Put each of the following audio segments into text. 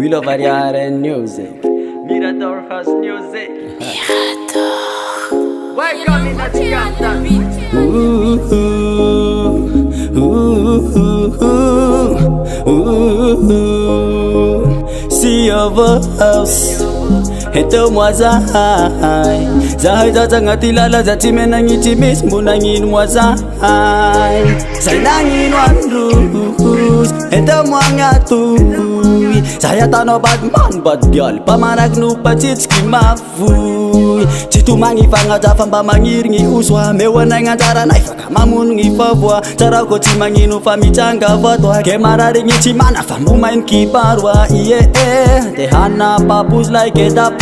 We love variare music. Mirador House Music. Welcome in Atlanta. See your house. Hito mwazai Zahai za zangatilala za time nangitimis Munangin mwazai Sainangin wandrus Hito mwangatui Saya tano badman bad girl Pamanag nupatit skimafui Chitu mangi fanga famba mangir ngi uswa Mewanay nga tara na ifaka mamun ngi favwa Tara ko timangin ufamichanga vatwa Kemarari ngi chimana fambumain kiparwa Iye Tehana papus like it up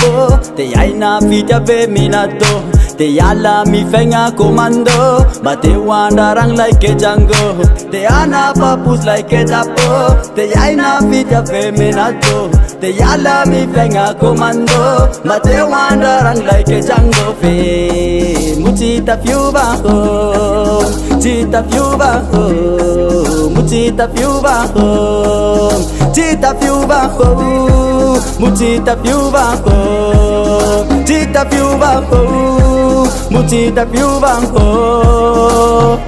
Te aina fita feminado Te yala mi fenga comando But te wandarang like a Django Te ana papus like a dapo Te aina fita feminado Te yala mi fenga comando But te wandarang like a Django fe Mutita fiuba ho Tita fiuba ho Mutita fiuba ho Tita fiuba ho Mutita fiuba ho Tita fiuba ho Mutita fiuba ho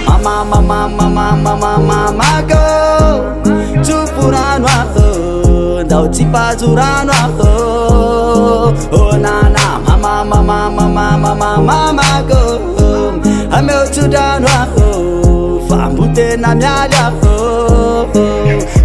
Mama mama mama mama mama go Chupuranwa ho Dau tipazuranwa ho Oh nana mama mama mama mama mama go Amel chudanwa ho Fambute na myala ho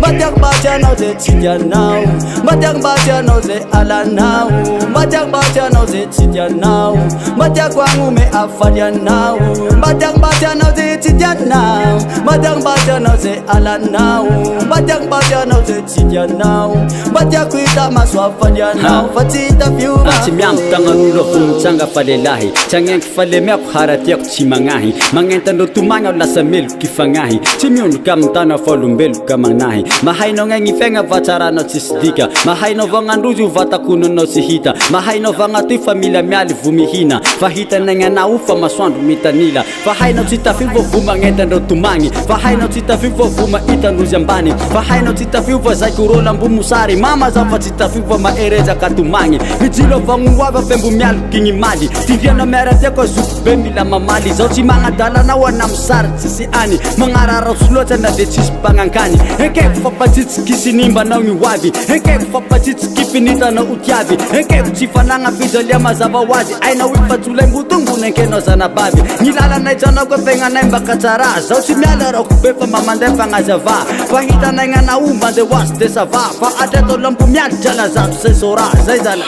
Matyak bacha now ze chidya now Matyak bacha now ze ala now Matyak bacha now ze chidya now Matyak wangu me afadya now Matyak bacha now ze chidya now Matyak bacha now ze ala now Matyak bacha now ze chidya now Matyak kuita maswa afadya now Fatita fiuba Chimyam tanganulo kung changa falelahi Changeng kifale meak haratiak chimangahi Mangentando tumangaw lasamil kifangahi Chimyun kamtana falumbel kamanahi Mahay no ngengi fenga vatara no tisidika Mahay no vanga nduju vatakuno no sihita Mahay no vanga tui familia miali vumihina Fahita nenga na ufa maswandu mitanila Fahay no tita fivo vuma ngeta no tumangi Fahay no tita fivo vuma ita nuzambani Fahay no tita fivo zai kurola mbumusari Mama za fatita fivo maereza katumangi Mijilo vangu wava fembu miali kingi mali Tivya no mera teko zuku bembila mamali Zauchi manga dala na wana msara sisi ani Mangarara usulota na detis pangangani Heke fapatits kisinimba na ungiwavi Heke fapatits kifinita na utyavi Heke chifananga fidolia mazaba wazi Aina wifatule ngutungu nenkeno zana bavi Nilala na ijana kwe fenga na imbakatara Zauchi miala ra kubefa mamande fanga zava Fahita na inga na umande was de sava Fa adeto lampu miala jala zatu sesora Zaizala